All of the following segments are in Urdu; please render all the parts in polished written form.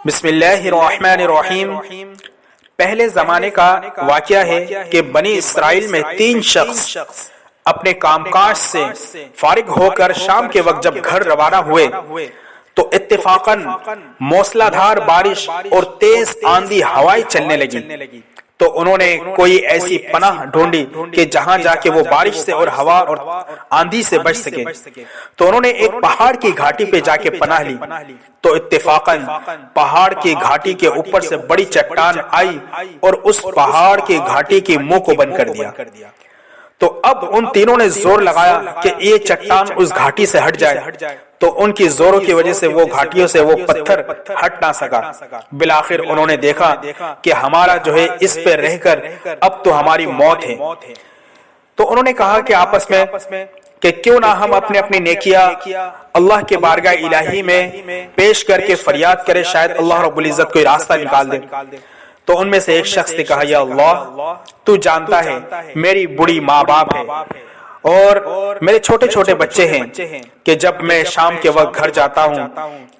بسم اللہ الرحمن الرحیم۔ پہلے زمانے کا واقعہ ہے کہ بنی اسرائیل میں 3 شخص اپنے کام کاج سے فارغ ہو کر شام کے وقت جب گھر روانہ ہوئے تو اتفاقاً موسلا دھار بارش اور تیز آندھی ہوائیں چلنے لگی، تو انہوں نے کوئی ایسی پناہ ڈھونڈی کہ جہاں جا کے وہ بارش سے اور ہوا اور آندھی سے بچ سکے، تو انہوں نے ایک پہاڑ کی گھاٹی پہ جا کے پناہ لی، تو اتفاقاً پہاڑ کی گھاٹی کے اوپر سے بڑی چٹان آئی اور اس پہاڑ کی گھاٹی کی منہ کو بند کر دیا۔ تو اب ان تینوں نے زور لگایا کہ یہ چٹان اس گھاٹی سے ہٹ جائے، تو ان کی زوروں کی وجہ سے وہ گھاٹیوں سے وہ پتھر ہٹ نہ سکا۔ بالآخر انہوں نے دیکھا کہ ہمارا جو ہے اس پہ رہ کر اب تو ہماری موت ہے، تو انہوں نے کہا کہ آپس میں کہ کیوں نہ ہم اپنے اپنی نیکیاں اللہ کے بارگاہ الہی میں پیش کر کے فریاد کرے، شاید اللہ رب العزت کوئی راستہ نکال دے۔ تو ان میں سے ایک شخص نے کہا، یا اللہ تو جانتا ہے میری بڑی ماں باپ ہے اور میرے چھوٹے چھوٹے بچے ہیں کہ جب میں شام کے وقت گھر جاتا ہوں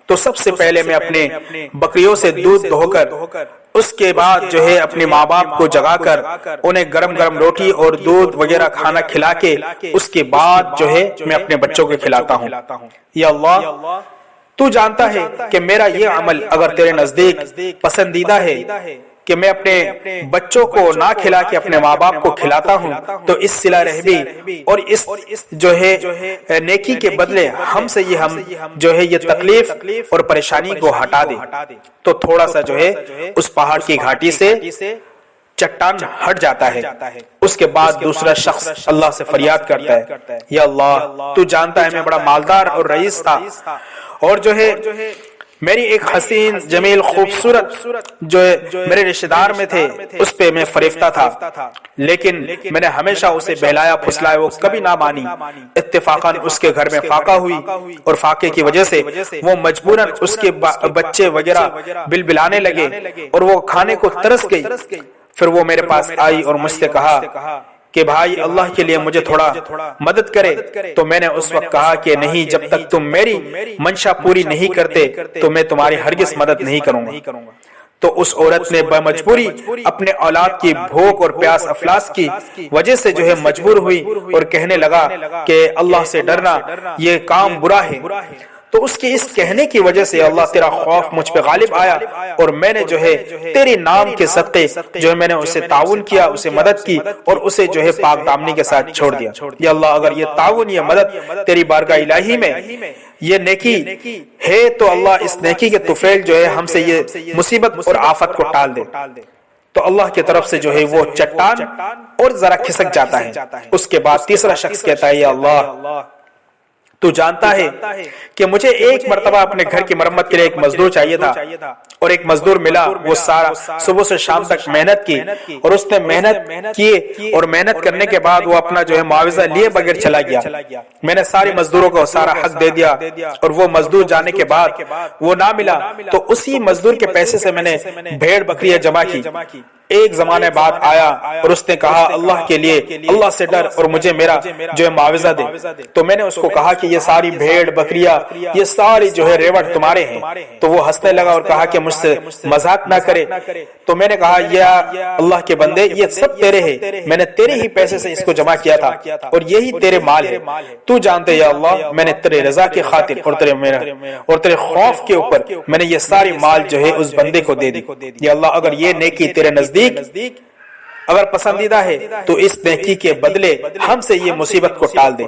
تو سب سے پہلے میں اپنے بکریوں سے دودھ دہو کر اس کے بعد جو ہے اپنے ماں باپ کو جگا کر انہیں گرم گرم روٹی اور دودھ وغیرہ کھانا کھلا کے اس کے بعد جو ہے میں اپنے بچوں کو کھلاتا ہوں۔ یا اللہ تو جانتا ہے کہ میرا یہ عمل اگر تیرے نزدیک پسندیدہ ہے کہ میں اپنے بچوں کو نہ کھلا کے اپنے ماں باپ کو کھلاتا ہوں، تو اس صلہ رحمی اور اس جو ہے نیکی کے بدلے ہم سے یہ تکلیف اور پریشانی کو ہٹا دے۔ تو تھوڑا سا جو ہے اس پہاڑ کی گھاٹی سے چٹان ہٹ جاتا ہے۔ اس کے بعد دوسرا شخص اللہ سے فریاد کرتا ہے، یا اللہ تو جانتا ہے میں بڑا مالدار اور رئیس تھا اور جو ہے میری ایک حسین جمیل خوبصورت جو میرے رشتہ دار میں تھے اس پہ میں فریفتہ تھا، لیکن میں نے ہمیشہ اسے بہلایا پھسلایا، وہ کبھی نہ مانی۔ اتفاقاً اس کے گھر میں فاقہ ہوئی اور فاقے کی وجہ سے وہ مجبوراً اس کے بچے وغیرہ بلبلانے لگے اور وہ کھانے کو ترس گئی۔ پھر وہ میرے پاس آئی اور مجھ سے کہا کہ بھائی اللہ کے لیے مجھے تھوڑا مدد کرے، تو میں نے اس وقت کہا کہ نہیں، جب تک تم میری منشا پوری نہیں کرتے تو میں تمہاری ہرگز مدد نہیں کروں گا۔ تو اس عورت نے بمجبوری اپنے اولاد کی بھوک اور پیاس افلاس کی وجہ سے جو ہے مجبور ہوئی اور کہنے لگا کہ اللہ سے ڈرنا یہ کام برا ہے۔ تو اس کے اس کہنے کی وجہ سے اللہ تیرا خوف مجھ پہ غالب آیا اور میں نے جو ہے تیرے نام کے صدقے جو ہے میں نے اسے تعاون کیا، اسے مدد کی اور اسے جو ہے پاک دامنی کے ساتھ چھوڑ دیا۔ یا اللہ اگر یہ تعاون یہ مدد تیری بارگاہ الہی میں یہ نیکی ہے تو اللہ اس نیکی کے طفیل جو ہے ہم سے یہ مصیبت اور آفت کو ٹال دے۔ تو اللہ کی طرف سے جو ہے وہ چٹان اور ذرا کھسک جاتا ہے۔ اس کے بعد تیسرا شخص کہتا ہے، یا اللہ تو جانتا ہے کہ مجھے ایک مرتبہ اپنے گھر کی مرمت کے لیے ایک مزدور چاہیے تھا اور ایک مزدور ملا، وہ سارا صبح سے شام تک محنت کی اور اس نے محنت کی اور محنت کرنے کے بعد وہ اپنا جو ہے معاوضہ لیے بغیر چلا گیا۔ میں نے سارے مزدوروں کو سارا حق دے دیا اور وہ مزدور جانے کے بعد وہ نہ ملا، تو اسی مزدور کے پیسے سے میں نے بھیڑ بکریاں جمع کی۔ ایک زمانے بعد آیا اور اس نے کہا اللہ کے لیے اللہ سے ڈر اور مجھے میرا جو ہے معاوضہ دے۔ تو میں نے اس کو کہا کہ یہ ساری بھیڑ بکریاں یہ ساری جو ہے ریوڑ تمہارے ہیں، تو وہ ہنسنے لگا اور کہا کہ مجھ سے مذاق نہ کرے۔ تو میں نے کہا یا اللہ کے بندے یہ سب تیرے ہیں، میں نے تیرے ہی پیسے سے اس کو جمع کیا تھا اور یہی تیرے مال ہے، تو جانتے یا اللہ میں نے تیرے رضا کی خاطر اور تیرے خوف کے اوپر میں نے یہ ساری مال جو ہے اس بندے کو دے دی۔ یا اللہ اگر یہ نیکی تیرے نزدیک اگر پسندیدہ ہے تو اس نیکی کے بدلے ہم سے یہ مصیبت کو ٹال دے۔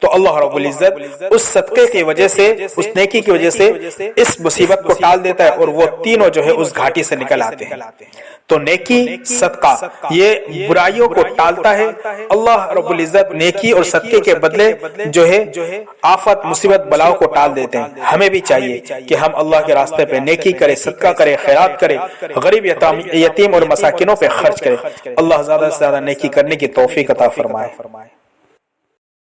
تو اللہ رب العزت اس صدقے کی وجہ سے اس نیکی کی وجہ سے اس مصیبت کو ٹال دیتا ہے اور وہ تینوں جو ہے اس گھاٹی سے نکل آتے ہیں۔ تو نیکی صدقہ یہ برائیوں کو ٹالتا ہے۔ اللہ رب العزت نیکی اور صدقے کے بدلے جو ہے آفت مصیبت بلاؤ کو ٹال دیتے ہیں۔ ہمیں بھی چاہیے کہ ہم اللہ کے راستے پہ نیکی کرے، صدقہ کرے، خیرات کرے، غریب یتیم اور مساکینوں پہ خرچ کرے۔ اللہ زیادہ سے زیادہ نیکی کرنے کی توفیق عطا فرمائے۔